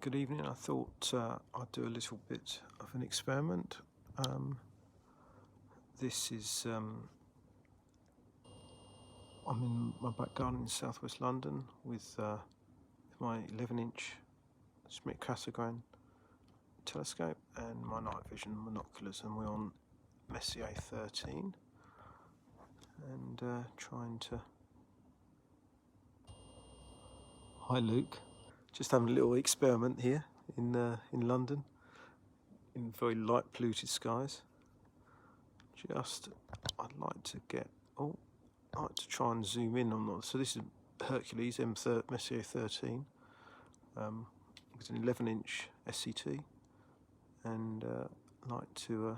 Good evening. I thought I'd do a little bit of an experiment. This is I'm in my back garden in southwest London with my 11-inch Smith-Cassegrain telescope and my night vision binoculars, and we're on Messier 13 and trying to... Hi Luke. Just having a little experiment here in London in very light polluted skies. I'd like to try and zoom in on that. So this is Hercules Messier 13 with an 11-inch SCT, and I'd like to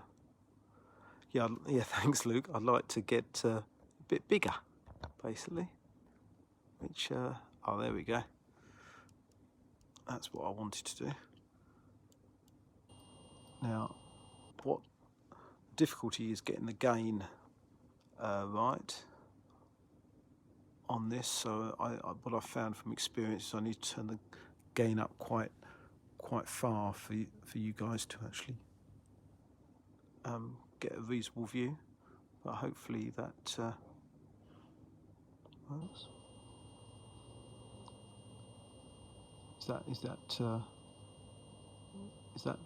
yeah, thanks Luke. I'd like to get a bit bigger basically, which oh, there we go. That's what I wanted to do. Now, what difficulty is getting the gain right on this. So what I've found from experience is I need to turn the gain up quite far for you guys to actually get a reasonable view. But hopefully that works. Is that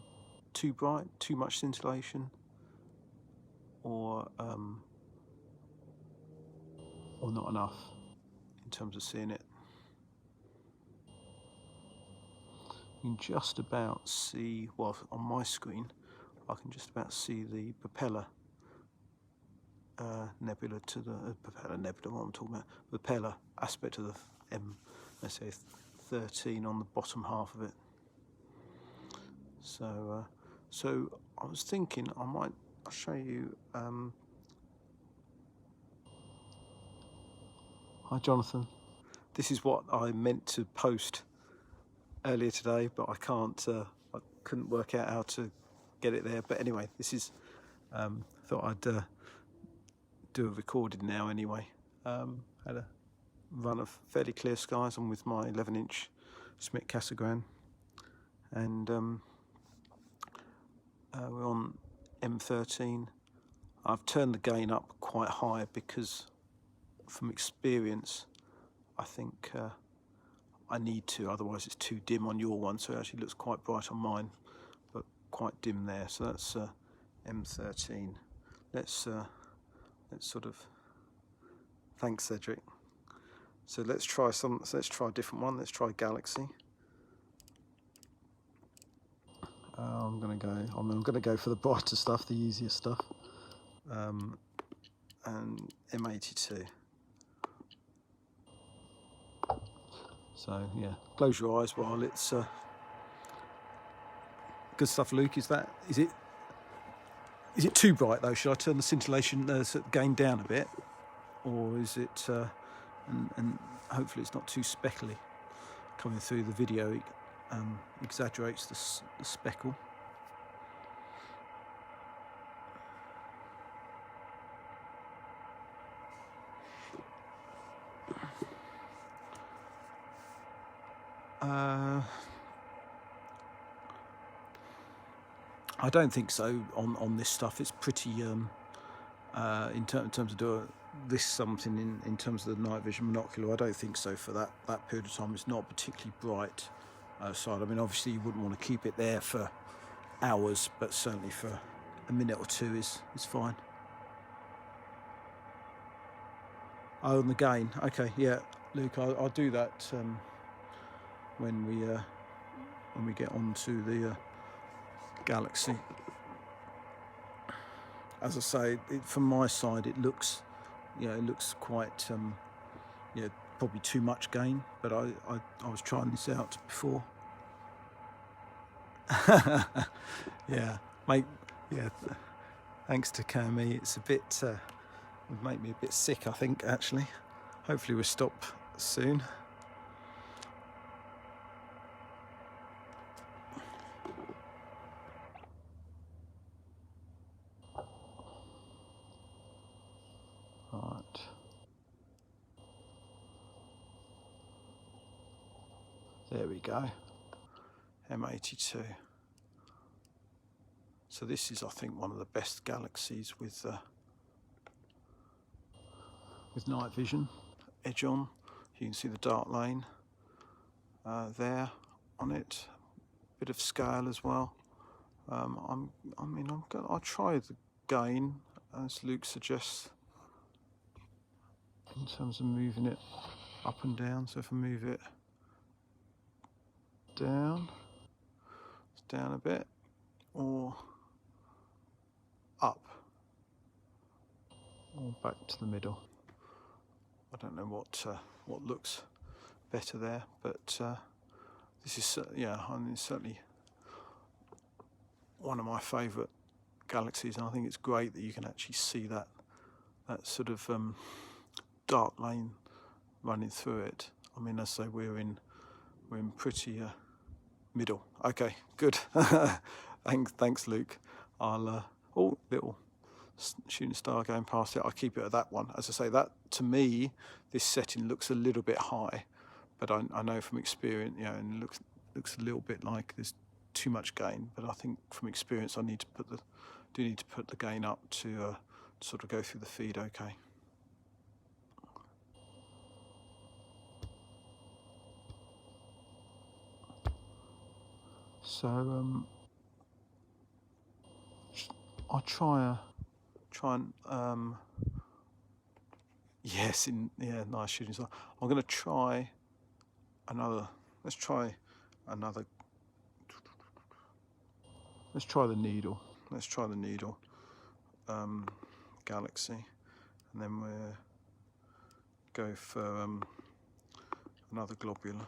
too bright, too much scintillation, or not enough in terms of seeing it? You can just about see, well, on my screen I can just about see the propeller nebula to the propeller nebula, what I'm talking about, propeller aspect of the let's say 13 on the bottom half of it. So I was thinking I'll show you. Hi Jonathan. This is what I meant to post earlier today, but I couldn't work out how to get it there. But anyway, this is thought I'd do a recording now anyway. Had a run of fairly clear skies. I'm with my 11-inch Smith-Cassegrain, and we're on M13. I've turned the gain up quite high because, from experience, I think I need to, otherwise it's too dim on your one. So it actually looks quite bright on mine, but quite dim there. So that's M13. Let's sort of... Thanks, Cedric. So let's try a different one. Let's try Galaxy. I'm gonna go for the brighter stuff, the easier stuff, and M82. So yeah, close your eyes while it's good stuff. Luke, is it too bright though? Should I turn the scintillation gain down a bit, or is it and hopefully it's not too speckly coming through the video? It exaggerates the speckle. I don't think so on this stuff. It's pretty in terms of doing this something in terms of the night vision binocular. I don't think so for that period of time. It's not particularly bright side. I mean, obviously you wouldn't want to keep it there for hours, but certainly for a minute or two is fine. Oh, and the gain. Okay, yeah, Luke, I'll do that when we get onto the Galaxy. As I say, from my side, it looks quite probably too much gain. But I was trying this out before. Yeah, mate. Yeah, thanks to Cami. It's a bit would make me a bit sick, I think, actually. Hopefully we'll stop soon. Right. There we go. M82. So this is, I think, one of the best galaxies with night vision. Edge on, you can see the dark lane there on it. Bit of scale as well. I'll try the gain, as Luke suggests, in terms of moving it up and down. So if I move it down, it's down a bit, or up, or back to the middle. I don't know what looks better there, but this is it's certainly one of my favourite galaxies, and I think it's great that you can actually see that sort of dark lane running through it. I mean, as I say, we're in pretty middle. Okay, good. Thanks, Luke. I'll little shooting star going past it. I'll keep it at that one. As I say, that to me, this setting looks a little bit high, but I know from experience, and it looks a little bit like there's too much gain. But I think from experience, I need to put the gain up to sort of go through the feed. Okay. So I'll try and nice shooting star. I'm going to try another. Let's try the needle. Let's try the needle galaxy, and then we'll go for another globular.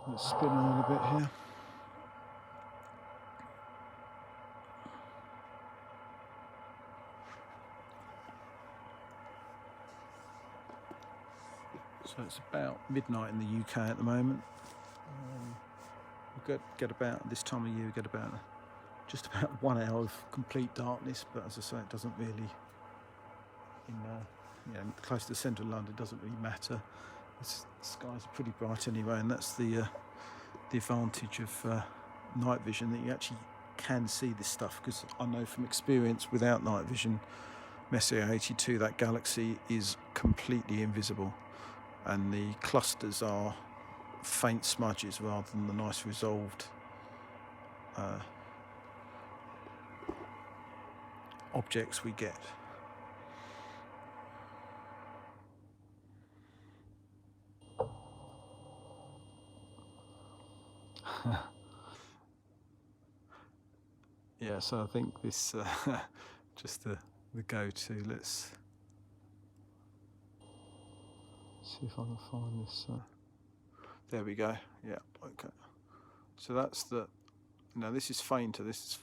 Let's spin around a bit here. So it's about midnight in the UK at the moment. We get about this time of year, we get just about 1 hour of complete darkness. But as I say, it doesn't really close to the centre of London. It doesn't really matter. The skies are pretty bright anyway, and that's the advantage of night vision, that you actually can see this stuff. Because I know from experience, without night vision, Messier 82, that galaxy is completely invisible, and the clusters are faint smudges rather than the nice resolved objects we get. Yeah, so I think this just the go-to. Let's see if I can find this. There we go. Yeah, okay. So that's now this is fainter. This is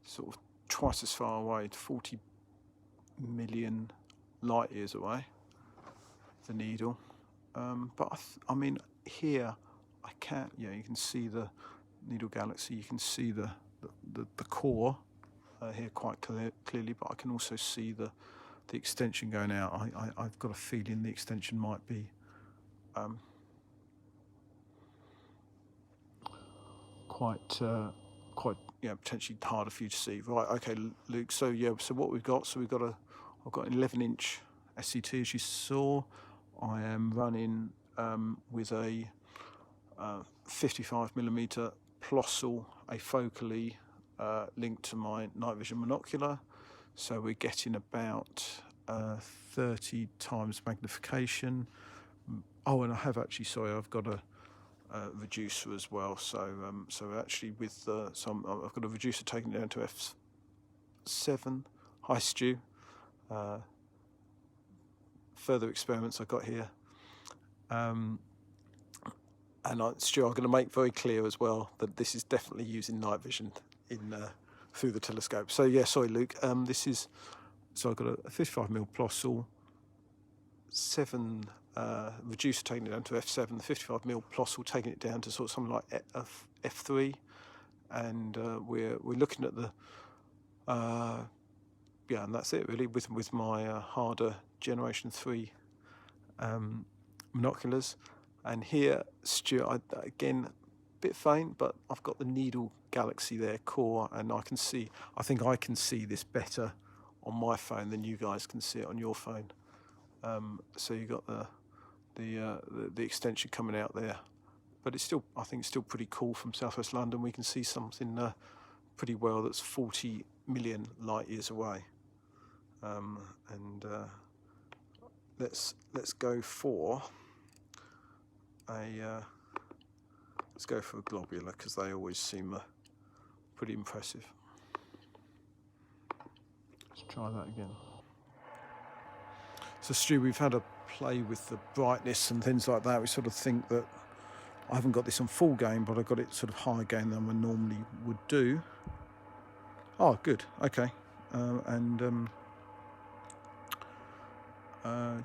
sort of twice as far away, 40 million light years away, the needle. But I mean, here I can't. You can see the needle galaxy. You can see the core here quite clearly, but I can also see the extension going out. I've got a feeling the extension might be quite potentially harder for you to see. Right, okay, Luke. So what we've got? I've got an 11-inch SCT, as you saw. I am running with a 55mm Plossl afocally linked to my night vision monocular. So we're getting about 30 times magnification. Oh, and I have actually, I've got a reducer as well. So actually with I've got a reducer taking it down to f7. Hi, Stu. Further experiments I've got here. And Stu, I'm going to make very clear as well that this is definitely using night vision through the telescope. So yeah, sorry, Luke. I've got a 55mm Plossl F7 reducer taking it down to F7, the 55mm Plossl taking it down to sort of something like F3, and we're looking at the yeah, and that's it really with my harder Generation 3 binoculars. And here, Stuart, again, a bit faint, but I've got the needle galaxy there, core, and I think I can see this better on my phone than you guys can see it on your phone. So you got the extension coming out there, but it's still, I think it's still pretty cool from Southwest London. We can see something pretty well that's 40 million light years away. And let's go for a globular, because they always seem pretty impressive. Let's try that again. So Stu, we've had a play with the brightness and things like that. We sort of think that I haven't got this on full gain, but I got it sort of higher gain than I normally would do. Oh, good. Okay.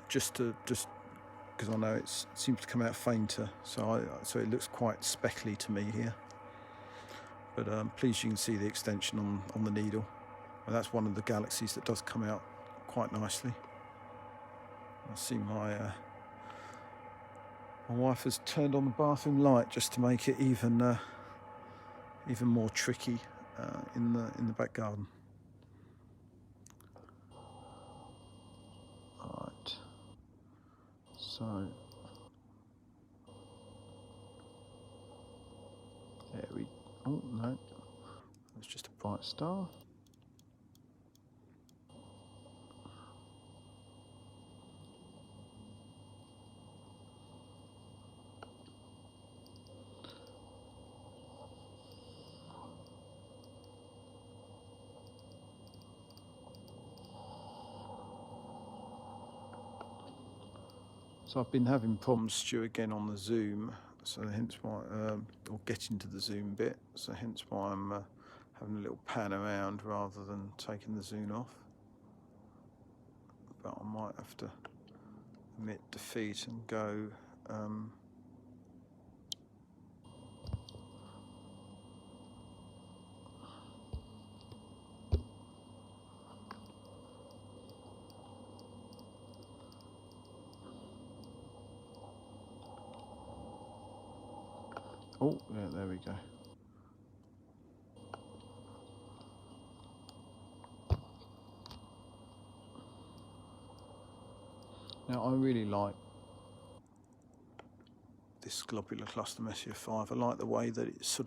Just because I know it seems to come out fainter, so it looks quite speckly to me here. But please, you can see the extension on the needle, and that's one of the galaxies that does come out quite nicely. I see my wife has turned on the bathroom light just to make it even more tricky in the back garden. Right. So there we. Oh no, it's just a bright star. So I've been having problems, Stu, again on the zoom, so hence why, or getting to the zoom bit, so hence why I'm having a little pan around rather than taking the zoom off. But I might have to admit defeat and go oh, yeah, there we go. Now, I really like this globular cluster Messier 5. I like the way that it's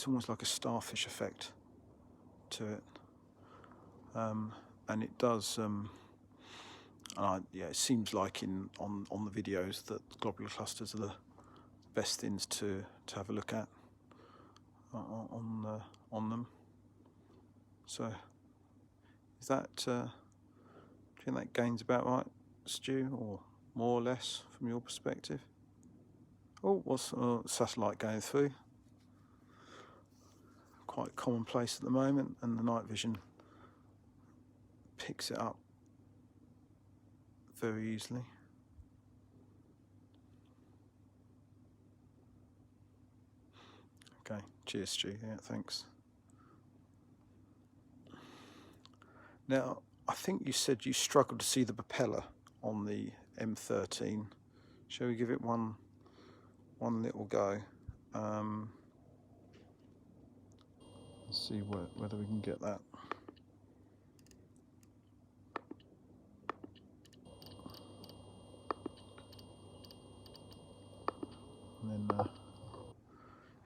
almost like a starfish effect to it. And it does, yeah, it seems like on the videos that globular clusters are the best things to have a look at on them. So is that, do you think that gain's about right, Stu, or more or less from your perspective? Oh, what's satellite going through? Quite commonplace at the moment, and the night vision picks it up very easily. Okay, cheers, Stu. Yeah, thanks. Now, I think you said you struggled to see the propeller on the M13. Shall we give it one little go? Let's see whether we can get that. And then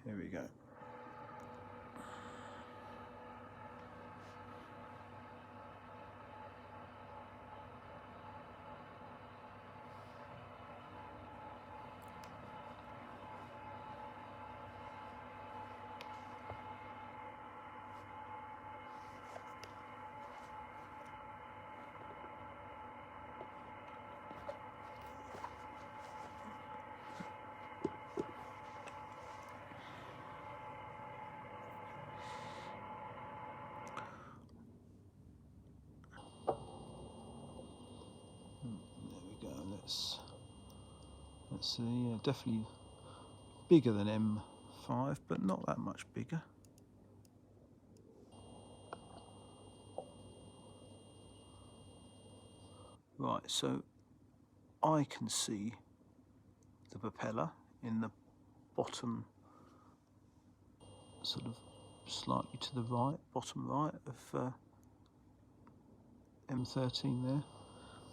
here we go. Let's see, yeah, definitely bigger than M5, but not that much bigger. Right, so I can see the propeller in the bottom, sort of slightly to the right, bottom right of M13 there.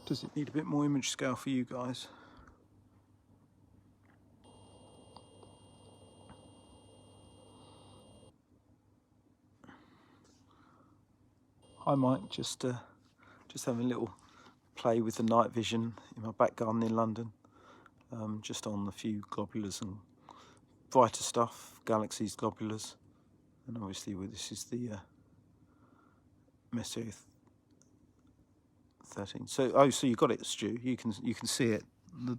Does it need a bit more image scale for you guys? Hi Mike, just having a little play with the night vision in my back garden in London. Just on a few globulars and brighter stuff, galaxies, globulars, and obviously this is the Messier 13. So so you got it, Stu. You can see it, the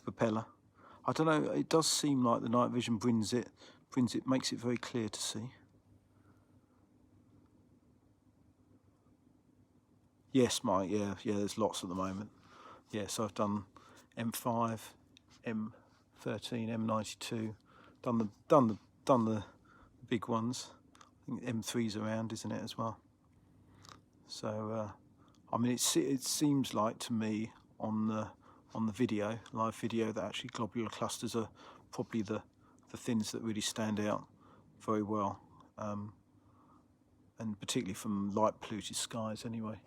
propeller. I don't know. It does seem like the night vision makes it very clear to see. Yes, Mike. Yeah. There's lots at the moment. Yes, I've done M5, M13, M92. Done the big ones. I think M3's around, isn't it, as well? So I mean, it seems like to me on the video, live video, that actually globular clusters are probably the things that really stand out very well, and particularly from light polluted skies anyway.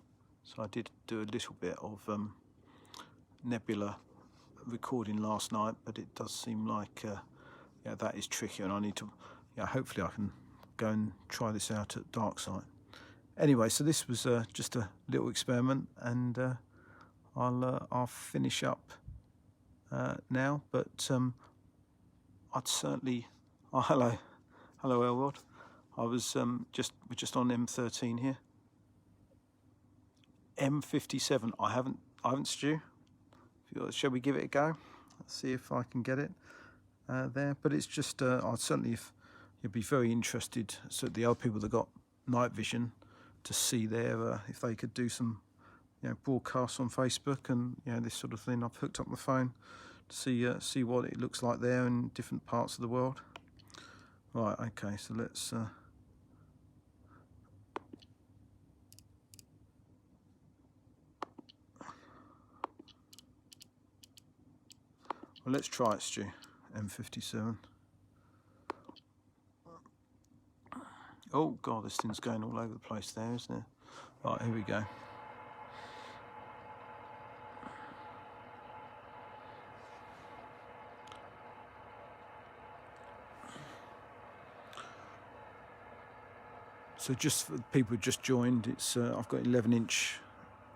So I did do a little bit of nebula recording last night, but it does seem like yeah, that is tricky, and I need to, yeah, hopefully I can go and try this out at dark side. Anyway, so this was just a little experiment, and I'll finish up now. But I'd certainly. Oh, hello, Elrod. I was we're just on M13 here. M57. I haven't, Stu. Shall we give it a go? Let's see if I can get it there. But it's just I'd certainly, if you'd be very interested, so the other people that got night vision, to see their if they could do some, you know, broadcasts on Facebook and, you know, this sort of thing. I've hooked up my phone to see what it looks like there in different parts of the world. Right, okay, so let's well, let's try it, Stu. M57. Oh god, this thing's going all over the place there, isn't it? Right, here we go. So just for people who just joined, it's I've got 11-inch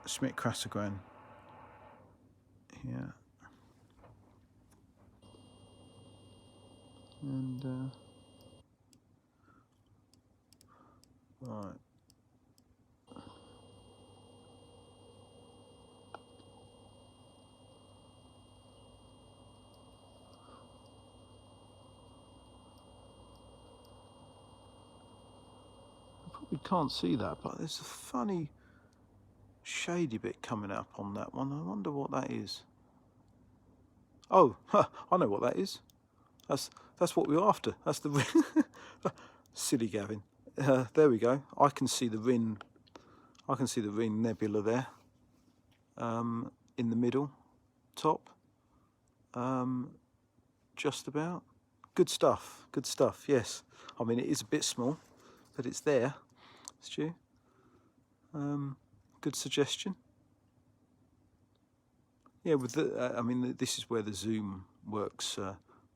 Schmidt crassogran here, and right. We can't see that, but there's a funny shady bit coming up on that one. I wonder what that is. Oh, I know what that is. That's what we're after. That's the ring. Silly Gavin. There we go. I can see the ring. I can see the ring nebula there. In the middle, top. Just about. Good stuff. Good stuff. Yes. I mean, it is a bit small, but it's there. Stu. Good suggestion. Yeah, with the, I mean, this is where the zoom works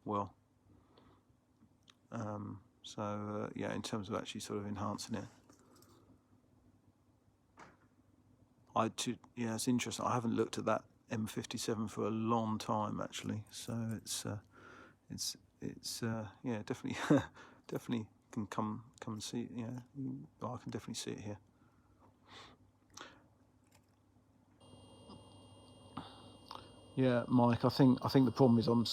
well. So yeah, in terms of actually sort of enhancing it. Yeah, it's interesting. I haven't looked at that M57 for a long time actually. So it's yeah, definitely definitely can come and see it. Yeah, I can definitely see it here. Yeah, Mike. I think the problem is I'm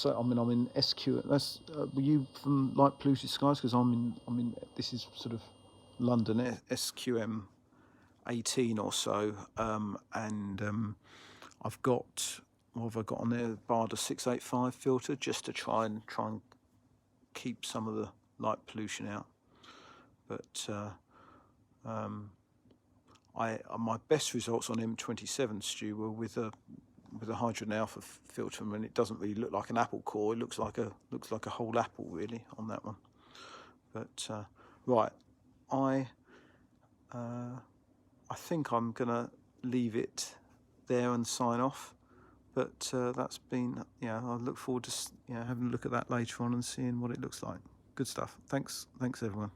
in SQ. That's were you from Light Polluted Skies? Because I'm in. This is sort of London SQM 18 or so, and I've got what have I got on there? Barda 685 filter, just to try and keep some of the light pollution out. But my best results on M27, Stu, were with a hydrogen alpha filter, and it doesn't really look like an apple core. It looks like a whole apple really on that one. But right, I think I'm gonna leave it there and sign off. But that's been, I look forward to having a look at that later on and seeing what it looks like. Good stuff. Thanks everyone.